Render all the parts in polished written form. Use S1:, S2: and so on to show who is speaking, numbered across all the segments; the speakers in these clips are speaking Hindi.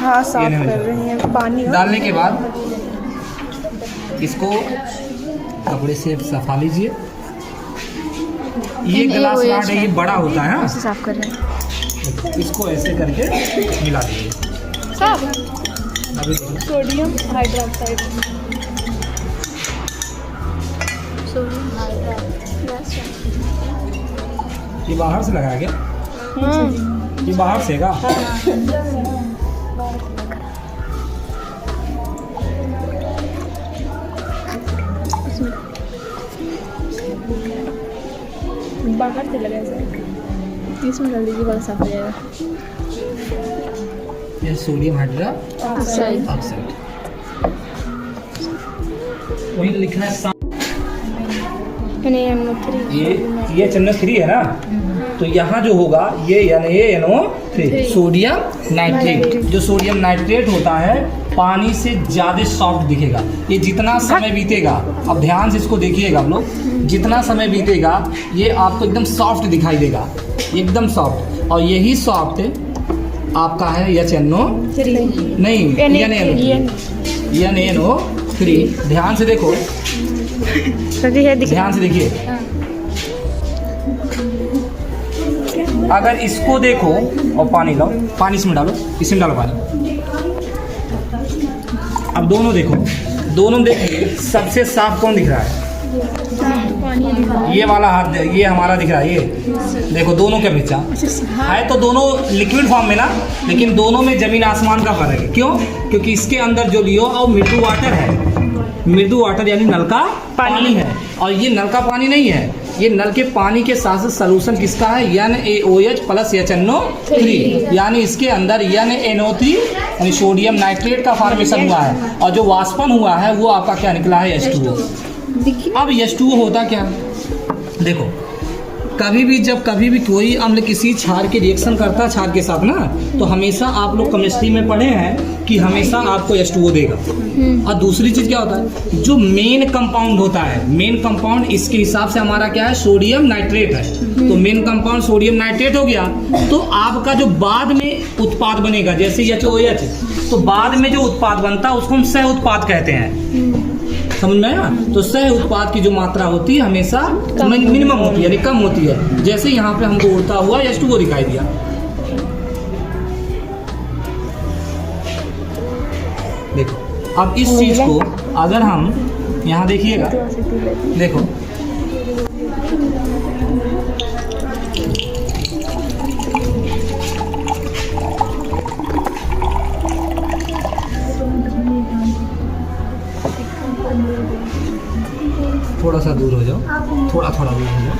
S1: हाँ साफ कर रही हैं पानी
S2: डालने के बाद इसको कपड़े से सफा लीजिए। ये गिलास राड है, ये बड़ा होता है।
S1: ऐसे साफ कर रहे हैं।
S2: इसको ऐसे करके मिला दीजिए।
S1: साफ
S2: अभी
S1: सोडियम हाइड्रोक्साइड
S2: ये बाहर से लगाया क्या? ये बाहर से का?
S1: बाहर से लगा इसमें डाल दीजिए, बहुत साफ हो जाएगा।
S2: ये सोडियम हाइड्रोक्साइड वही लिखना है। ये NO3 है ना, तो यहाँ जो होगा ये NaNO3 सोडियम नाइट्रेट। जो सोडियम नाइट्रेट होता है पानी से ज़्यादा सॉफ्ट दिखेगा। ये जितना समय बीतेगा, अब ध्यान से इसको देखिएगा आप लोग, जितना समय बीतेगा ये आपको एकदम सॉफ्ट दिखाई देगा, एकदम सॉफ्ट। और यही सॉफ्ट आपका है NaNO3 नहीं NaNO3। ध्यान से देखो, ध्यान से देखिए। अगर इसको देखो और पानी लाओ, पानी इसमें डालो, इसमें डालो पानी। अब दोनों देखो, दोनों देखिए सबसे साफ कौन दिख रहा है? ये वाला हाथ, ये हमारा दिख रहा है। ये देखो दोनों के बीच है तो दोनों लिक्विड फॉर्म में ना, लेकिन दोनों में जमीन आसमान का फर्क है। क्यों? क्योंकि इसके अंदर जो लियो और मृदु वाटर है, मृदु वाटर यानी नल का पानी है, और ये नल का पानी नहीं है। ये नल के पानी के साथ सलूशन किसका है? NaOH प्लस HNO3, यानी इसके अंदर NaNO3 यानी सोडियम नाइट्रेट का फॉर्मेशन हुआ है, और जो वाष्पन हुआ है वो आपका क्या निकला है? H2O। अब H2O होता क्या? देखो कभी भी कोई अम्ल किसी क्षार के रिएक्शन करता है क्षार के साथ ना, तो हमेशा आप लोग केमिस्ट्री में पढ़े हैं कि हमेशा आपको H2O देगा। और दूसरी चीज़ क्या होता है? जो मेन कंपाउंड होता है, मेन कंपाउंड इसके हिसाब से हमारा क्या है? सोडियम नाइट्रेट है। तो मेन कंपाउंड सोडियम नाइट्रेट हो गया, तो आपका जो बाद में उत्पाद बनेगा जैसे HOH, तो बाद में जो उत्पाद बनता है उसको हम सह उत्पाद कहते हैं। समझ में आया? तो सह उत्पाद की जो मात्रा होती है हमेशा मिनिमम होती है, यानी कम होती है। जैसे यहाँ पे हमको उड़ता हुआ H2O दिखाई दिया। देखो अब इस चीज को अगर हम यहाँ देखिएगा, देखो थोड़ा सा दूर हो जाओ, थोड़ा दूर हो जाओ।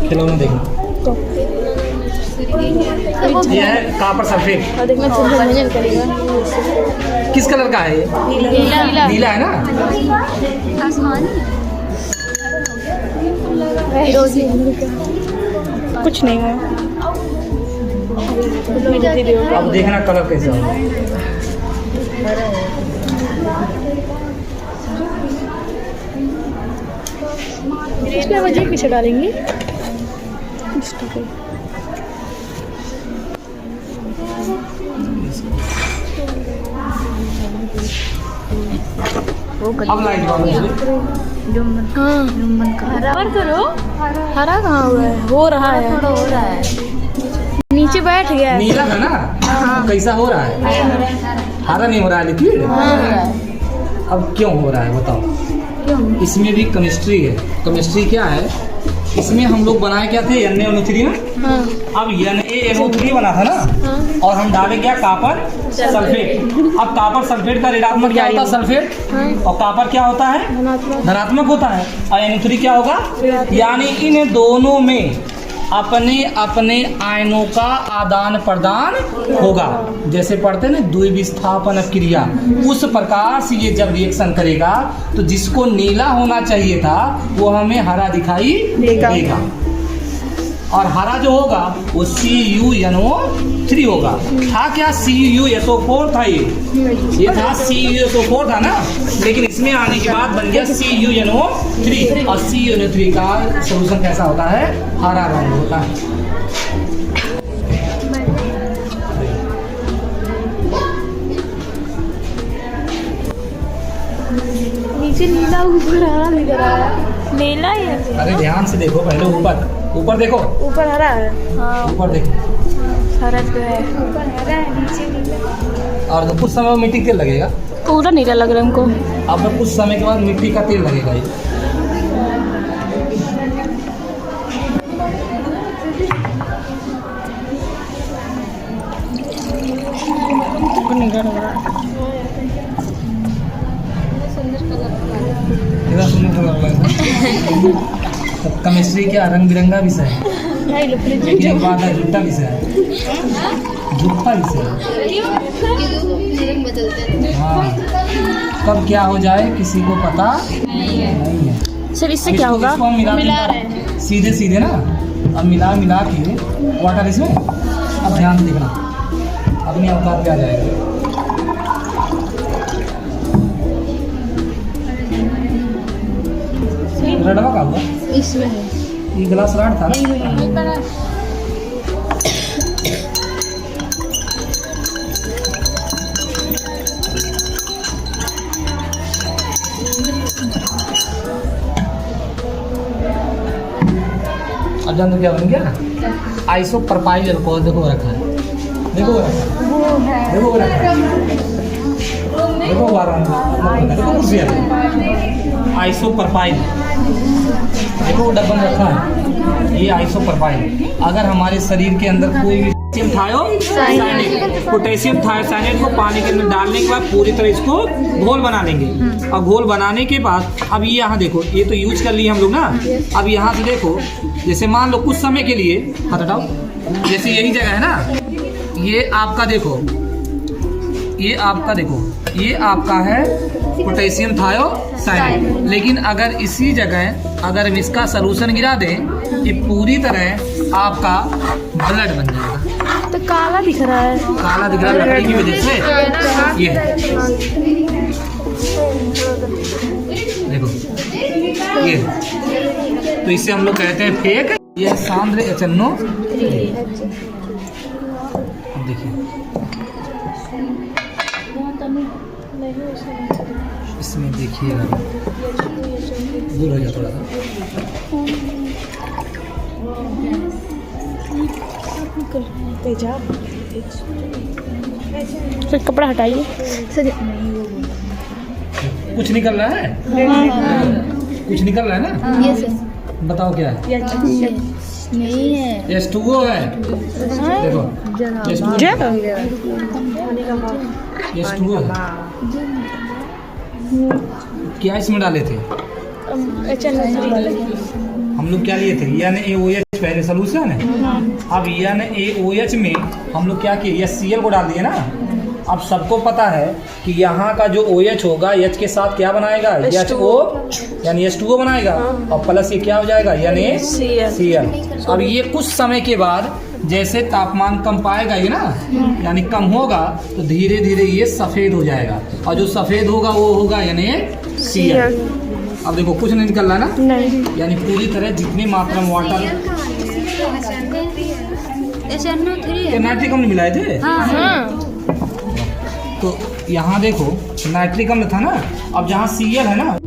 S2: खिलौना देखना, ये है कॉपर सल्फेट। किस कलर का है ये? नीला है ना?
S1: कुछ नहीं है।
S2: अब देखना कलर कैसा होगा।
S1: इसमें वजह पीछे डालेंगे।
S2: अब लाइट
S1: हरा करो। हरा कहाँ हुआ है? हो रहा है। नीचे बैठ गया है।
S2: नीला था ना? हाँ। कैसा हो रहा है? हरा नहीं हो रहा है, लिक्विड। अब क्यों हो रहा है बताओ? इसमें भी केमिस्ट्री है। केमिस्ट्री क्या है? इसमें हम लोग बनाए क्या थे? NaNO3 ना। अब NaNO3 बना था ना, और हम डाले क्या? Copper sulphate. अब कॉपर सल्फेट का ऋणात्मक क्या होता है? सल्फेट। और कॉपर क्या होता है? धनात्मक होता है। और NO3 क्या होगा? यानी इन दोनों में अपने अपने आयनों का आदान प्रदान होगा। जैसे पढ़ते हैं ना द्विविस्थापन क्रिया, उस प्रकार से ये जब रिएक्शन करेगा तो जिसको नीला होना चाहिए था वो हमें हरा दिखाई देगा। और हरा जो होगा वो CuNO3 होगा। था क्या CuSO4 था, ये था CuSO4 था ना, लेकिन इसमें आने के बाद बन गया CuNO3। और CuNO3 का सोल्यूशन कैसा होता है, हरा रंग होता है।
S1: नीचे नीला ऊपर हरा दिख रहा है, नीला ही है।
S2: अरे ध्यान से देखो, पहले ऊपर ऊपर देखो,
S1: ऊपर हरा है। हाँ
S2: ऊपर देखो,
S1: हरा तो है, ऊपर हरा है नीचे नीला।
S2: और कुछ समय में मिट्टी का तेल लगेगा,
S1: पूरा नीला लग रहा है हमको।
S2: अब कुछ समय के बाद मिट्टी का तेल लगेगा ये।
S1: नीला लग रहा है।
S2: कितना सुंदर कलर लग रहा है। केमिस्ट्री क्या रंग बिरंगा विषय है, लेकिन एक बात है, झूठा विषय है, झूठा विषय है। हाँ, कब क्या हो जाए किसी को पता नहीं है।
S1: सर इससे क्या होगा,
S2: मिला रहे हैं सीधे सीधे ना। अब मिला के वाटर इसमें, अब ध्यान से देखना, अपनी अवतार पे आ जाएगा। रडवा का हुआ
S1: इसमें है,
S2: ये गिलास राड था। अब जान दो क्या बन गया, आइसोप्रोपाइल अल्कोहल। देखो रखा है, देखो देखो रखा है, देखो आइसोप्रोपाइल, देखो डब्बा में रखा है, ये आइसोप्रोपाइल। अगर हमारे शरीर के अंदर कोई भी पोटेशियम थायोसाइनेट को पानी के अंदर डालने के बाद पूरी तरह इसको घोल बना लेंगे। और घोल बनाने के बाद अब ये यहाँ देखो, ये तो यूज कर लिए हम लोग ना। अब यहाँ से देखो, जैसे मान लो कुछ समय के लिए हाथ हटाओ, जैसे यही जगह है ना, ये आपका देखो, ये आपका देखो, ये आपका है पोटेशियम थायोसाइनेट। लेकिन अगर इसी जगह अगर हम इसका सलूशन गिरा दें, ये पूरी तरह आपका ब्लड बन जाएगा।
S1: तो काला दिख रहा है,
S2: काला दिख रहा है लकड़ी की वजह से। ये देखो, ये तो इसे हम लोग कहते हैं फेक। ये सांद्र HNO। देखिए इसमें देखिएगा, दूर हो जाए थोड़ा सा।
S1: सर कपड़ा हटाइए सर।
S2: कुछ निकल रहा है, कुछ निकल रहा है ना।
S1: ये सर
S2: बताओ क्या है,
S1: नहीं है,
S2: H2O है। देखो H2O है। क्या इसमें डाले थे हम लोग, क्या लिए थे, NaOH पहले सोल्यूशन है। अब NaOH में हम लोग क्या किए, HCl को डाल दिए ना। अब सबको पता है कि यहाँ का जो OH होगा, H के साथ क्या बनाएगा, HO यानी H2O बनाएगा, और प्लस ये क्या हो जाएगा, NaCl। अब ये कुछ समय के बाद जैसे तापमान कम पाएगा ये ना, यानी कम होगा, तो धीरे धीरे ये सफ़ेद हो जाएगा, और जो सफ़ेद होगा वो होगा NaCl। अब देखो कुछ नहीं निकल रहा ना, नहीं। यानी पूरी तरह जितनी मात्रा में वाटर, नाइट्रिक अम्ल मिलाए थे। तो यहाँ देखो नाइट्रिक अम्ल था ना, अब जहाँ Cl है ना,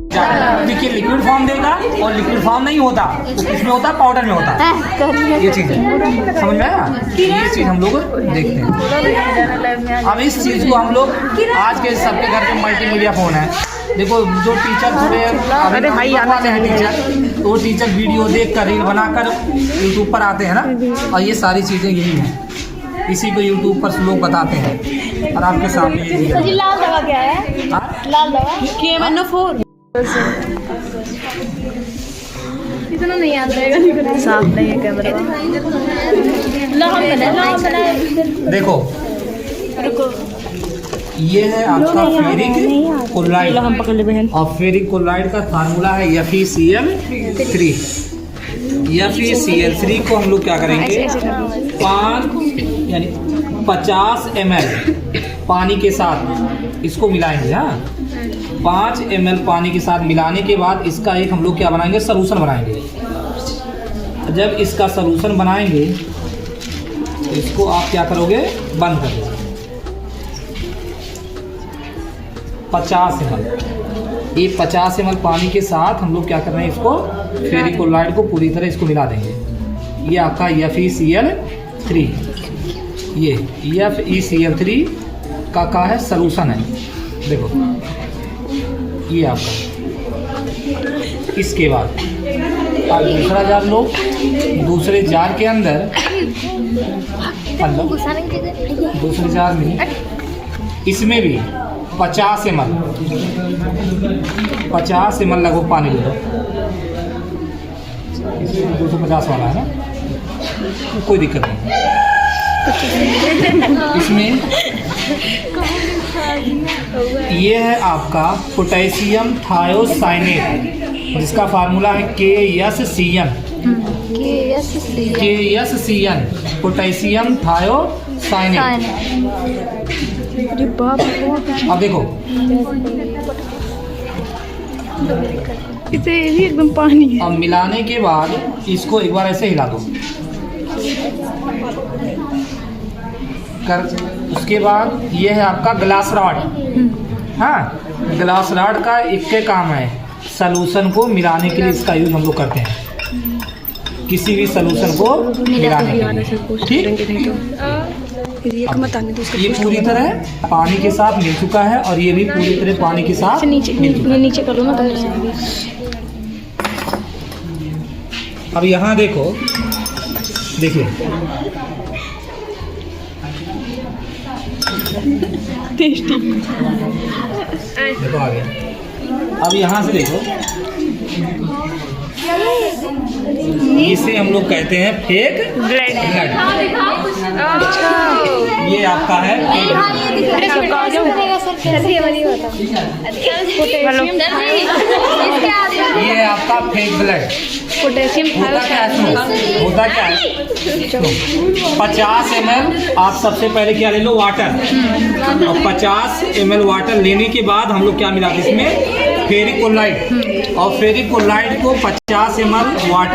S2: देखिए लिक्विड फॉर्म देगा और लिक्विड फॉर्म नहीं होता, तो किसमें होता है, पाउडर में होता है। ये चीज़ है, समझ में आया, ये चीज़ हम लोग देखते हैं। अब इस चीज़ को हम लोग आज के सबके घर में मल्टीमीडिया फ़ोन है। देखो जो टीचर थोड़े अरे भाई आते हैं टीचर, तो वो टीचर वीडियो देखकर रील बनाकर यूट्यूब पर आते हैं ना, और ये सारी चीज़ें यही हैं, इसी को यूट्यूब पर लोग बताते हैं। और आपके सामने ये
S1: लाल दवा क्या है, लाल दवा KMNO4 इतना नहीं याद रहेगा, साफ नहीं है कैमरा।
S2: देखो रुको, ये है आपका फेरिक क्लोराइड, और फेरिक क्लोराइड का फार्मूला है FeCl3। FeCl3 को हम लोग क्या करेंगे, 50 ml पानी के साथ इसको मिलाएंगे। हाँ, 5 ml पानी के साथ मिलाने के बाद इसका एक हम लोग क्या बनाएंगे, सलूशन बनाएंगे। जब इसका सलूशन बनाएंगे तो इसको आप क्या करोगे, बंद कर दो। 50 ml, ये 50 ml पानी के साथ हम लोग क्या कर रहे हैं, इसको फेरिकोलाइड को पूरी तरह इसको मिला देंगे। ये आपका FeCl3, ये FeCl3 का है सलूशन है। देखो ये आपका। इसके बाद आप दूसरा जार लो, दूसरे जार के अंदर दूसरे जार में इसमें भी 50 ml लगभग पानी ले लो। 250 वाला है ना, कोई दिक्कत नहीं। इसमें ये है आपका पोटेशियम थायोसाइनेट, जिसका फार्मूला है KSCN, पोटेशियम थायोसाइनेट। अब देखो
S1: इसे भी एकदम पानी है।
S2: अब मिलाने के बाद इसको एक बार ऐसे हिला दो कर। उसके बाद ये है आपका ग्लास रॉड। हाँ, ग्लास रॉड का एक के काम है, सलूशन को मिलाने के लिए इसका यूज हम लोग करते हैं, किसी भी सलूशन को मिलाने के लिए। ठीक, ये पूरी तरह पानी के साथ मिल चुका है और ये भी पूरी तरह पानी के साथ
S1: नीचे करो ना।
S2: अब यहाँ देखो, देखिए देखो आ गया। अब यहाँ से देखो, इसे हम लोग कहते हैं फेक ब्लड। ये आपका है ये आपका फेक ब्लड।
S1: पोटेशियम
S2: होता क्या है 50 ml आप सबसे पहले क्या ले लो, वाटर। और 50 ml वाटर लेने के बाद हम लोग क्या मिलाते हैं इसमें, फेरिकोलाइड। और फेरिकोलाइड को 50 ml वाटर